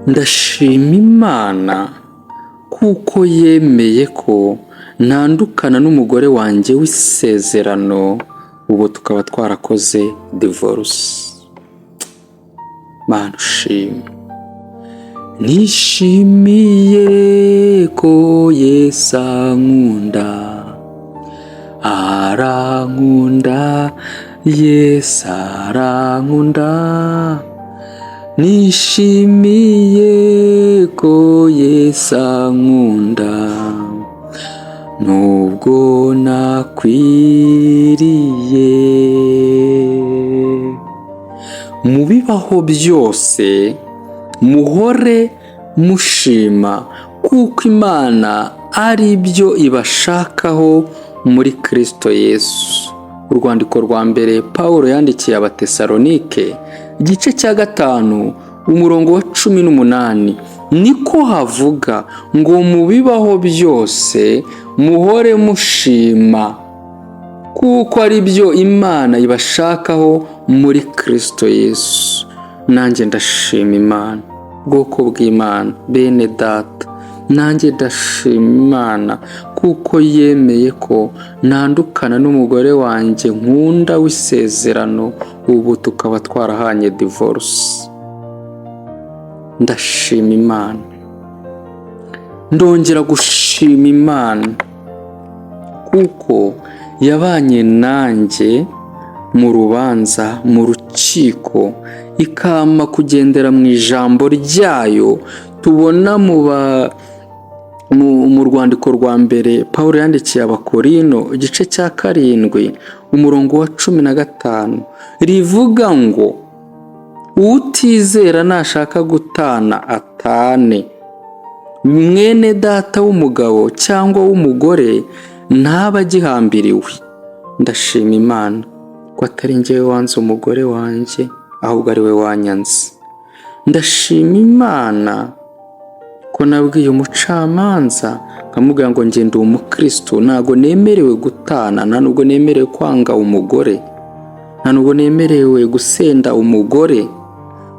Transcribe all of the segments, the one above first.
ndashima Imana kuko yemeye ko ntandukana n'umugore wanjye w'isezerano, ubu tukaba twarakoze divorce. Mana ushimwe. Nishimiye ko Yesu ankunda, arankunda, Yesu arankunda. Nishimiye ko Yesu ankunda, nubwo nakwiriye. Mu bibaho byose muhore mushima kuko Imana ari byo ibashakaho muri Kristo Yesu. Urwandiko rwa mbere Pawulo yandikiye Abatesalonike, igice cya 5 umurongo wa 18, niko havuga ngo mu bibaho byose muhore mushima kuko ari byo Imana ibashakaho muri Kristo Yesu. Nanjye ndashima Imana, bwoko bw'Imana, bene data, nanjye ndashima Imana kuko yemeye ko ntandukana n'umugore wanjye nkunda w'isezerano, ubu tukaba twarahanye divorce. Ndashima Imana, ndongera gushima Imana kuko yabanye nanjye mu rubanza, mu rukiko, ikama kugendera mu ijambo ryayo. Tubona mu rwandiko rwa mbere Pawulo yandikiye Abakorino, igice cya 7 umurongo wa 15, rivuga ngo utizera nashaka gutana atane, mwene data w'umugabo cyangwa w'umugore ntaba agihambiriwe. Ndashima Imana ko atari njyewe wanze umugore wanjye, ahubwo ari we wanyanze. Ndashima Imana ko nabwiye umucamanza nkamubwira ngo njye ndi umukristo, ntago nemerewe gutana, nta nubwo nemerewe kwanga umugore, nta nubwo nemerewe gusenda umugore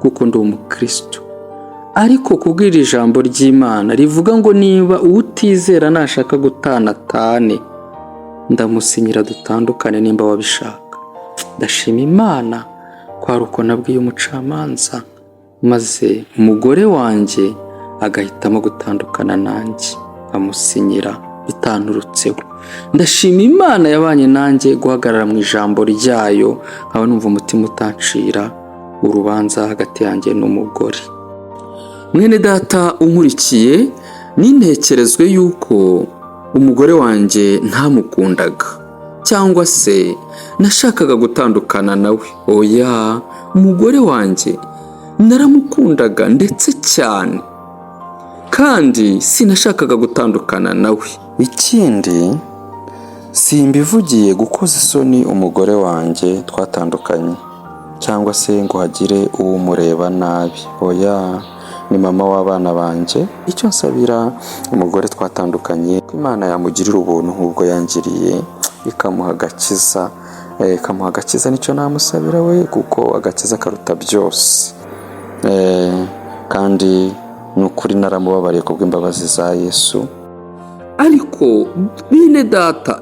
kuko ndi umukristo. Ariko kubwira ijambo ry'Imana rivuga ngo niba utizera nashaka gutana atane, ndamusinyira dutandukane nimba wabishaka. Ndashima Imana ko ari uko nabwiye umucamanza, maze umugore wanjye agahitamo gutandukana nanjye, amusinyira bitanturutseho. Ndashima Imana yabanye nanjye guhagarara mu ijambo ryayo, nkaba numva umutima utancira urubanza hagati yanjye n'umugore. Mwene data unkurikiye, nintekerezwe yuko umugore wanjye ntamukundaga cyangwa se nashakaga gutandukana nawe. Oya, umugore wanjye naramukundaga ndetse cyane, kandi sinashakaga gutandukana nawe. Ikindi simbivugiye gukoza isoni umugore wanjye twatandukanye, cyangwa se ngo hagire uwumureba nabi. Oya, ni mama w'abana banjye. Icyo nsabira umugore twatandukanye, Imana yamugirira ubuntu nk'ubwo yangiriye, ikamuha agakiza. Ikamuha agakiza, nicyo namusabira we, kuko agakiza karuta byose. Kandi n'ukuri naramubabariye kubw'imbabazi za Yesu. Ariko bene data,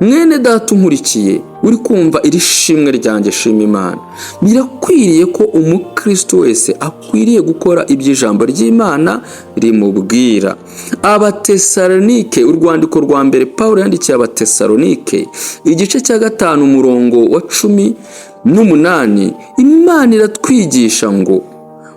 mwene data unkurikiye, uri kumva iri shimwe ryanjye, shima Imana. Birakwiriye ko umukristo wese akwiriye gukora iby'ijambo ry'Imana rimubwira. Abatesalonike, urwandiko rwa mbere Pawulo yandikiye Abatesalonike, igice cya 5 umurongo wa 18, Imana iratwigisha ngo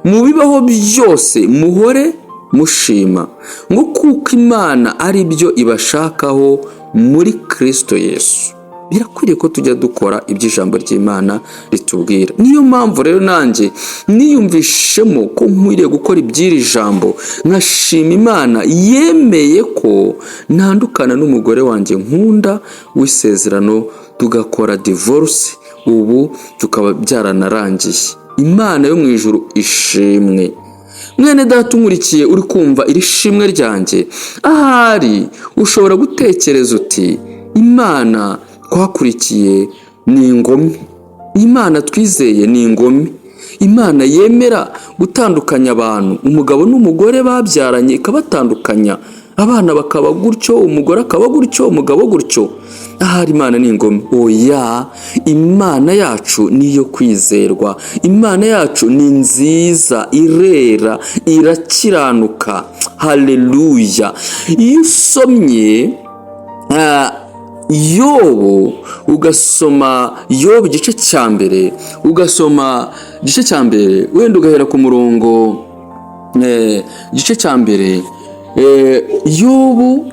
mu bibaho byose muhore mushima, ngo kuko Imana ari byo ibashakaho muri Kristo Yesu. Birakwiriye ko tujya dukora iby'ijambo ry'Imana ritubwira. Niyo mpamvu rero nanjye niyumvishemo ko nkwiriye gukora iby'iri jambo, nkashima Imana yemeye ko ntandukana n'umugore wanjye nkunda w'isezerano, tugakora divorce, ubu tukaba byaranarangiye. Imana yo mu ijuru ishimwe. Mwene data unkurikiye, uri kumva iri shimwe ryanjye, ahari ushobora gutekereza uti Imana twakurikiye ni ingome, Imana twizeye ni ingome, Imana yemera gutandukanya abantu, umugabo n'umugore babyaranye ikabatandukanya, abana bakaba gutyo, umugore akaba gutyo, umugabo gutyo. Ahari Imana ni ingome. Oya, Imana yacu niyo kwizerwa. Imana yacu ni nziza, irera, irakiranuka. Haleluya. Iyo usomye Yobu, ugasoma Yobu igice cya mbere, wenda ugahera ku murongo igice cya mbere, Yobu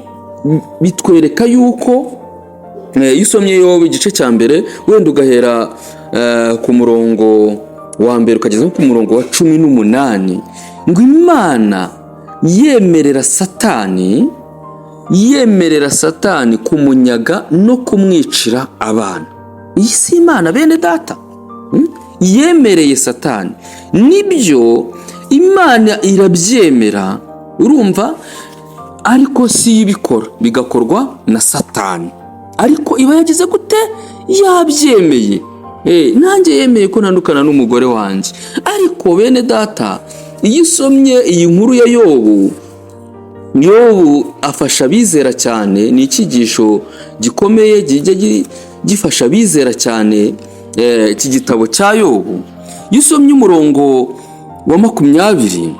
bitwereka yuko iyo usomye Yobu igice cya mbere, wenda ugahera ku murongo wa mbere ukageza ku murongo wa 18, ngo Imana yemerera Satani kumunyaga no kumwicira abana. Iyi si Imana bene data, yemereye Satani. Nibyo Imana irabyemera, urumva, ariko si ibikora, bigakorwa na Satani. Ariko iba yagize gute? Yabyemeye. Nanjye yemeye ko ntandukana n'umugore wanjye. Ariko bene data, iyo usomye iyi nkuru ya Yobu afasha abizera cyane. Ni icyigisho gikomeye kijya gifasha abizera cyane, iki gitabo cya Yobu. Iyo usomye umurongo wa 20,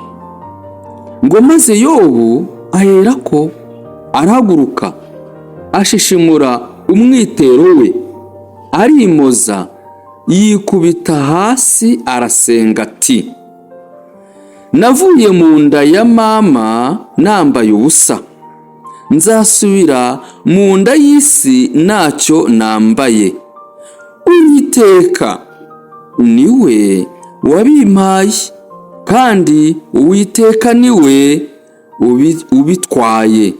ngo maze Yobu aherako arahaguruka, ashishimura umwitero we, arimoza, yikubita hasi, arasenga ati: navuye mu nda ya mama nambaye ubusa, nzasubira mu nda y'isi ntacyo nambaye. Uwiteka niwe wabimpaye, kandi Uwiteka niwe ubitwaye.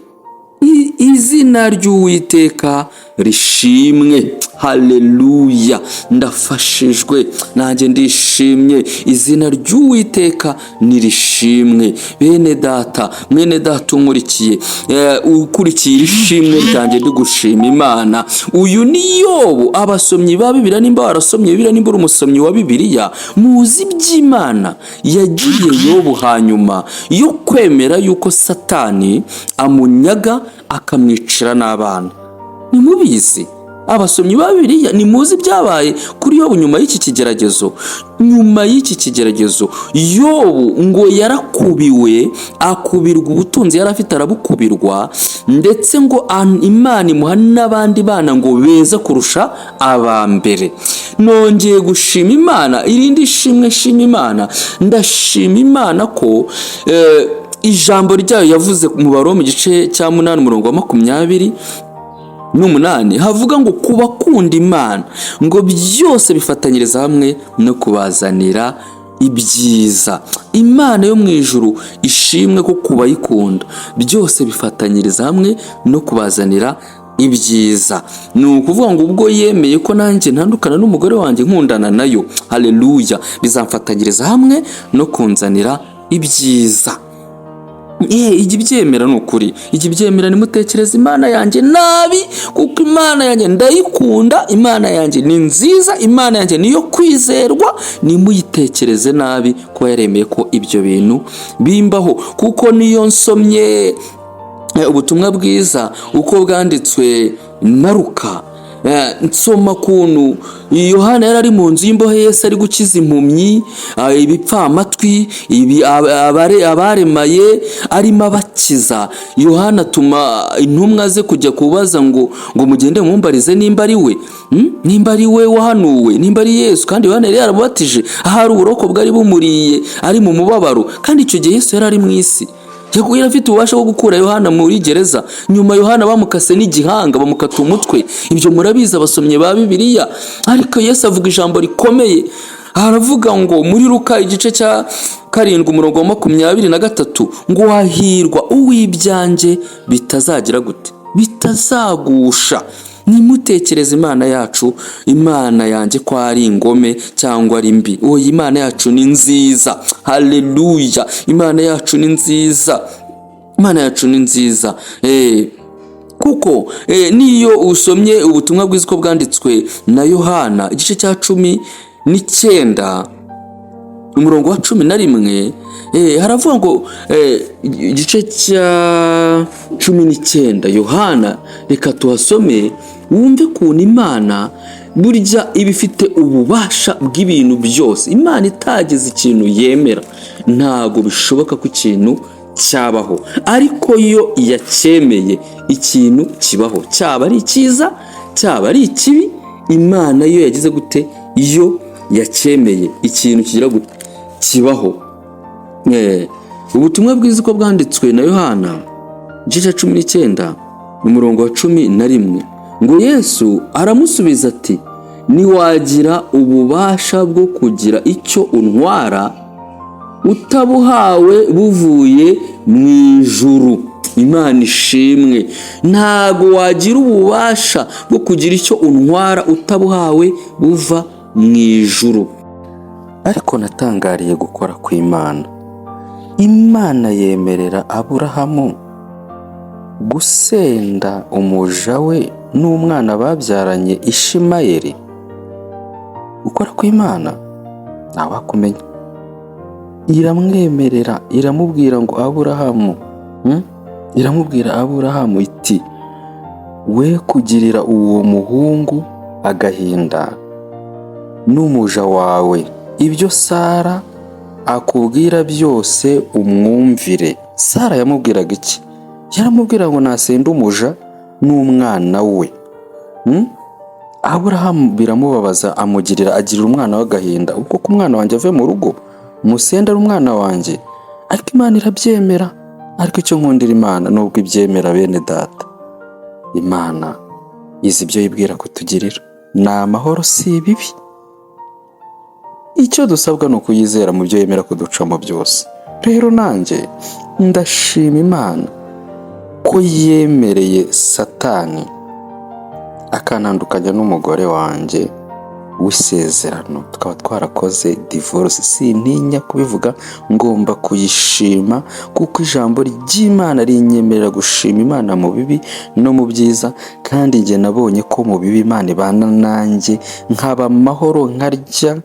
Izina ry'Uwiteka rishimwe. Haleluya. Ndafashijwe, nanjye ndishimye. Izina ry'Uwiteka nirishimwe. Bene data, mwene data unkurikiye, ukurikiye ishimwe ryanjye ndigushima Imana. Uyu ni Yobu. Abasomyi ba Bibiliya, nimba warasomye Bibiliya, nimba uri umusomyi wa Bibiliya, muzi by'Imana yagiriye Yobu hanyuma yo kwemera yuko Satani amunyaga akamwicira n'abana. Ni mubizi abasomyi ba Bibiliya, ni muzi byabaye kuri Yobu nyuma y'iki kigeragezo. Nyuma y'iki kigeragezo Yobu ngo yarakubiwe, akubirwa ubutunzi yari afite arabukubirwa, ndetse ngo Imana imuha n'abandi bana ngo beza kurusha abambere. Nongeye gushima Imana, irindi shimwe shima Imana. Ndashima Imana ko ijambo ryayo yavuze mu Baroma igice cya 8 umurongo wa 28 havuga ngo kubakunda Imana ngo byose bifatanyiriza hamwe no kubazanira ibyiza. Imana yo mu ijuru ishimwe ko kubayikunda byose bifatanyiriza hamwe no kubazanira ibyiza. Ni ukuvuga ngo ubwo yemeye ko nanjye ntandukana n'umugore wanjye nkundana nayo, haleluya, bizamfatanyiriza hamwe no kunzanira ibyiza. Igibyemera ni ukuri, igibyemera nimutekereza Imana yanjye nabi, kuko Imana yanjye ndayikunda, Imana yanjye ni nziza, Imana yanjye niyo kwizerwa. Nimuyitekereze nabi kuba yaremeye ko ibyo bintu bimbaho. Kuko niyo nsomye ubutumwa bwiza uko bwanditswe na Luka, nsoma kuntu Yohana yari ari mu nzu y'imbohe, Yesu ari gukiza impumyi, ibipfamatwi, abaremaye arimo abakiza. Yohana atuma intumwa ze kujya kubaza ngo mugende mumbarize nimba ari we, nimba ari we wahanuwe, nimba ari Yesu. Kandi Yohana yari yaramubatije ahari uburoko bwari bumuriye, ari mu mubabaro. Kandi icyo gihe Yesu yari ari mu isi, yari afite ububasha bwo gukura Yohana muri gereza. Nyuma Yohana bamukase n'igihanga, bamukata umutwe. Ibyo murabizi abasomyi ba Bibiliya. Ariko Yesu avuga ijambo rikomeye, aravuga ngo muri Luka igice cya 7 umurongo wa 23 ngo wahirwa uw'ibyanjye bitazagira gute, bitazagusha. Nimutekereze Imana yacu, Imana yanjye ko ari ingome cyangwa ari mbi. Imana yacu ni nziza. Haleluya. Imana yacu ni nziza. Imana yacu ni nziza. Kuko niyo usomye ubutumwa bwiza ko bwanditswe na Yohana igice cya 19 umurongo wa 11 haravuga ngo igice cya 19 Yohana, reka tuhasome wumve ukuntu Imana burya ibifite ububasha bw'ibintu byose. Imana itagize ikintu yemera ntago bishoboka ko ikintu cyabaho, ariko yo yacyemeye ikintu kibaho, cyaba ari cyiza cyaba ari ikibi. Imana yo yagize gute? Yo yacyemeye ikintu kigira gute? Kibaho. Ubutumwa bwiza uko bwanditswe na Yohana igice cya 19 umurongo wa 11 ngo Yesu aramusubiza ati, niwagira ububasha bwo kugira icyo untwara utabuhawe buvuye mu ijuru. Imana ishimwe. Ntago wagira ububasha bwo kugira icyo untwara utabuhawe buva mu ijuru. Ariko natangariye gukora kw'Imana. Imana yemerera Aburahamu gusenda umuja we n'umwana babyaranye Ishimayeli. Gukora kw'Imana ntawakumenya. Iramwemerera, iramubwira ngo Aburahamu, iramubwira Aburahamu iti, we kugirira uwo muhungu agahinda n'umuja wawe, ibyo Sara akubwira byose umwumvire. Sara yamubwiraga iki? Yaramubwira ngo nasenda umuja n'umwana we. Aburahamu biramubabaza, agirira umwana w'agahinda. Uko ku mwana wanjye ave mu rugo musenda ari umwana wanjye. Ariko Imana irabyemera. Ariko icyo nkundira Imana nubwo ibyemera bene data, Imana izi ibyo yibwira kutugirira. Ni amahoro si ibibi. Icyo dusabwa ni ukuyizera mu byo yemera kuducamo byose. Rero nanjye ndashima Imana ko yemereye Satani akanandukanya n'umugore wanjye w'isezerano, tukaba twarakoze divorce. Sintinya kubivuga, ngomba kuyishima kuko ijambo ry'Imana rinyemerera gushima Imana mu bibi no mu byiza. Kandi njye nabonye ko mu bibi Imana ibana nanjye, nkaba amahoro, nkarya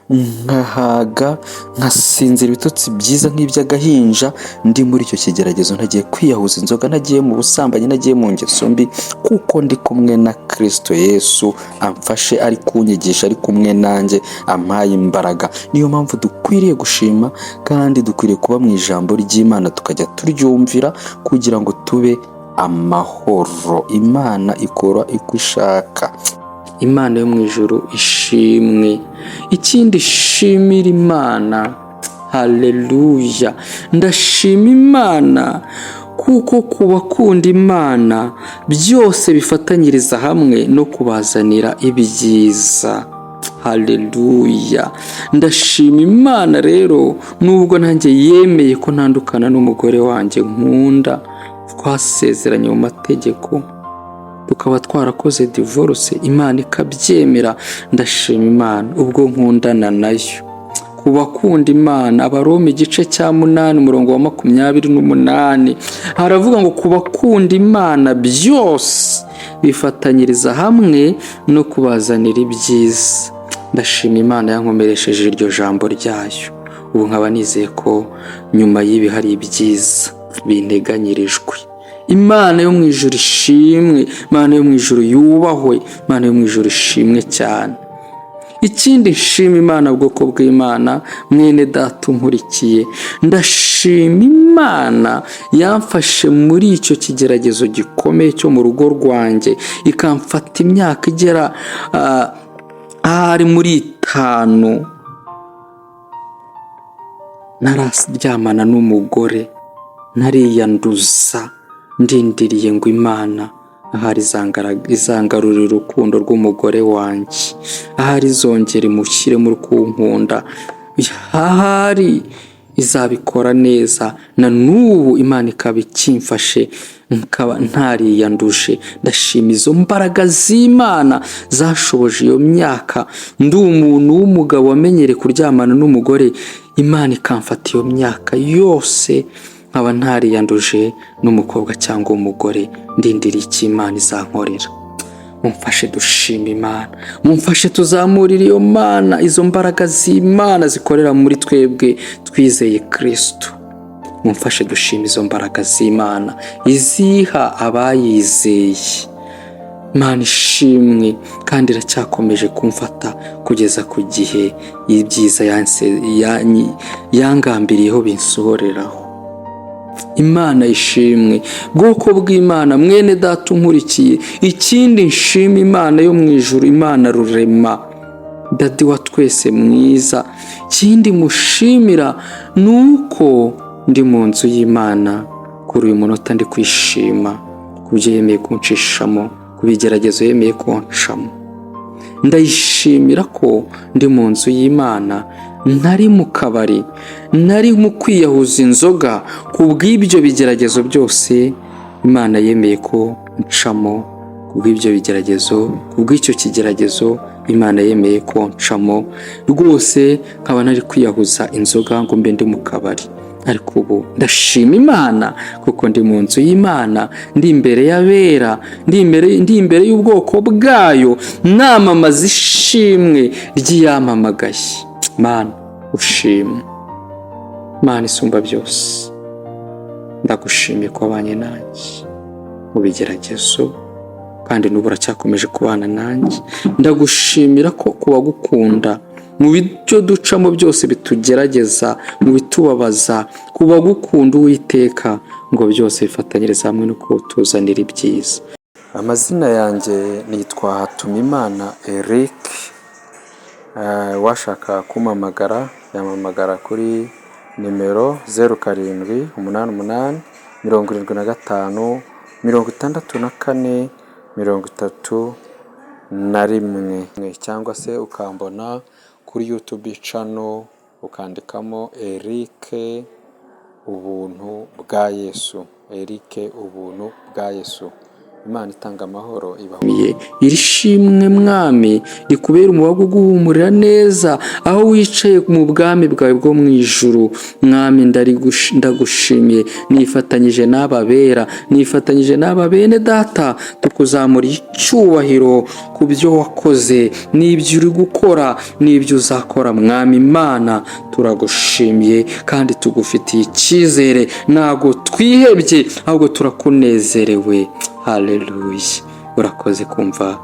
nkahaga, nkasinzira ibitotsi byiza nk'iby'agahinja. Ndi muri icyo kigeragezo ntagiye kwiyahuza inzoga, ntagiye mu busambanyi, ntagiye mu ngeso mbi, kuko ndi kumwe na Kristo Yesu amfashe, ari kunyigisha, ari kumwe nanjye, ampaye imbaraga. Niyo mpamvu dukwiriye gushima kandi dukwiriye kuba mu ijambo ry'Imana tukajya turyumvira kugira ngo tube amahoro. Imana ikora uko ishaka. Imana yo mu ijuru ishimwe. Ikindi shimira Imana, haleluya, ndashima Imana kuko kubakunda Imana byose bifatanyiriza hamwe no kubazanira ibyiza. Haleluya, ndashima Imana rero nubwo nanjye yemeye ko ntandukana n'umugore wanjye nkunda, twasezeranye mu mategeko, tukaba twarakoze divorce, Imana ikabyemera. Ndashima Imana ubwo nkundana nayo. Kubakunda Imana, Abaroma igice cya 8 umurongo wa 28 haravuga ngo kubakunda Imana byose bifatanyiriza hamwe no kubazanira ibyiza. Ndashima Imana yankomeresheje iryo jambo ryayo. Ubu nkaba nizeye ko nyuma y'ibi hari ibyiza binteganyirijwe. Imana yo mu ijuru ishimwe, Imana yo mu ijuru yubahwe, Imana yo mu ijuru ishimwe cyane. Ikindi nshima Imana, bwoko bw'Imana, mwene data unkurikiye, ndashima Imana yamfashe muri icyo kigeragezo gikomeye cyo mu rugo rwanjye, ikamfata imyaka igera ari muri 5 nararyamana n'umugore, nariyanduza, ndindiriye ngo Imana ahari izangarurira urukundo rw'umugore wanjye, ahari izongera imushyire mu rukunkunda, ahari izabikora neza. Na n'ubu Imana ikaba ikimfashe, nkaba ntariyanduje. Ndashima izo mbaraga z'Imana zashoboje iyo myaka. Ndi umuntu w'umugabo wamenyere kuryamana n'umugore, Imana ikamfata iyo myaka yose nkaba ntariyanduje n'umukobwa cyangwa umugore. Ndindiriye icyo Imana izankorera. mumfashe dushima Imana, mumfashe tuzamurira iyo Mana, izo mbaraga z'Imana zikorera muri twebwe twizeye Kristo. Mumfashe dushima izo mbaraga z'Imana iziha abayizeye. Imana ishimwe kandi iracyakomeje kumfata kugeza ku gihe ibyiza yangambiriyeho binsohoreraho. Imana ishimwe, bwoko bw'Imana, mwene data unkurikiye. Ikindi nshima Imana yo mu ijuru, Imana rurema, dadi wa twese mwiza. Ikindi mushimira nuko ndi mu nzu y'Imana kuri uyu munota, ndi kwishima kubyo yemeye kunshishamo, kubigeragezo yemeye konshamo. Ndayishimira ko ndi mu nzu y'Imana, ntari mu kabari, ntari mu kwiyahuza inzoga. Kubw'ibyo bigeragezo byose Imana yemeye ko ncamo, kubw'ibyo bigeragezo, kubw'icyo kigeragezo Imana yemeye ko ncamo. Rwose nkaba nari kwiyahuza inzoga ngo mbe ndi mu kabari, ariko ubu ndashima Imana kuko ndi mu nzu y'Imana, ndi imbere y'abera, ndi imbere y'ubwoko bwayo, namamaza ishimwe ry'iyamamagaye. Mana ushimwe, Mana isumba byose, ndagushimiye ko wabanye nanjye mu bigeragezo kandi n'ubu uracyakomeje kubana nanjye. Ndagushimira ko kubagukunda mu byo ducamo byose bitugerageza, mu bitubabaza, kubagukunda Uwiteka, ngo byose bifatanyiriza hamwe no kutuzanira ibyiza. Amazina yanjye nitwa Hatumimana Eric. Washaka kumpamagara yamamagara kuri nimero 0788 75 64 31, cyangwa se ukambona kuri YouTube channel ukandikamo Eric ubuntu bwa Yesu, Eric ubuntu bwa Yesu. Imana itanga amahoro ibahuye. Irishimwe Mwami, rikubera umubago guhumurira neza aho wicaye mu bwami bwawe bwo mu ijuru. Mwami ndagushimiye, nifatanyije n'ababera, nifatanyije n'aba bene data, tukuzamura icyubahiro ku byo wakoze, n'ibyo uri gukora, n'ibyo uzakora. Mwami Imana turagushimiye kandi tugufitiye icyizere, ntago twihebye ahubwo turakunezerewe. Haleluya. Urakoze kumva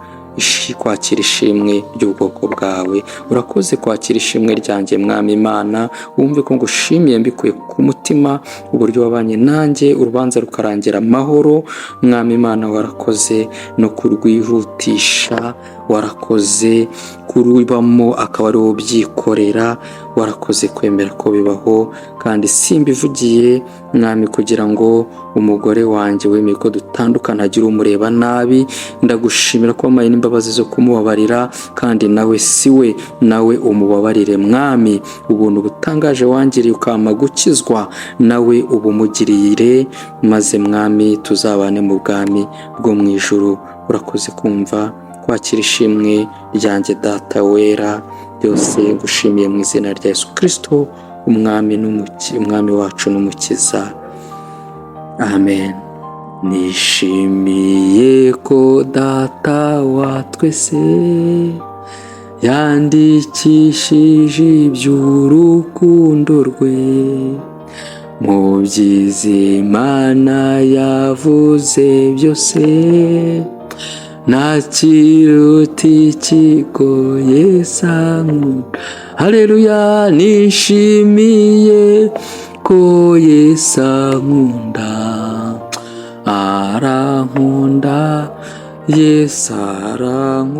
kwakira ishimwe ry'ubwoko bwawe, urakoze kwakira ishimwe ryanjye Mwami Imana. Wumve ko ngushimiye mbikuye ku mutima uburyo wabanye nanjye, urubanza rukarangira amahoro. Mwami Imana warakoze no kurwihutisha, warakoze kurubamo akaba ari wowe ubyikorera, warakoze kwemera ko bibaho kandi simbivugiye Mwami kugira ngo umugore wanjye wemeye ko dutandukana agira umureba nabi. Ndagushimira ko wampaye n'imbabazi zo kumubabarira, kandi nawe siwe, nawe umubabarire Mwami. Ubuntu butangaje wangiriye ukampa gukizwa, nawe ubumugirire, maze Mwami tuzabane mu bwami bwo mu ijuru. Urakoze kumva kwakira ishimwe ryanjye Data wera. Byose ngushimiye mu izina rya Yesu Kristo, umwami wacu n'umukiza. Amen. Nishimiye ko Data wa twese yandikishije iby'urukundo rwe mu byiza Imana yavuze byose, nta kiruta ikigoye sankunda. Haleluya. Nishimiye ko Yesu ankunda, arankunda, Yesu arankunda.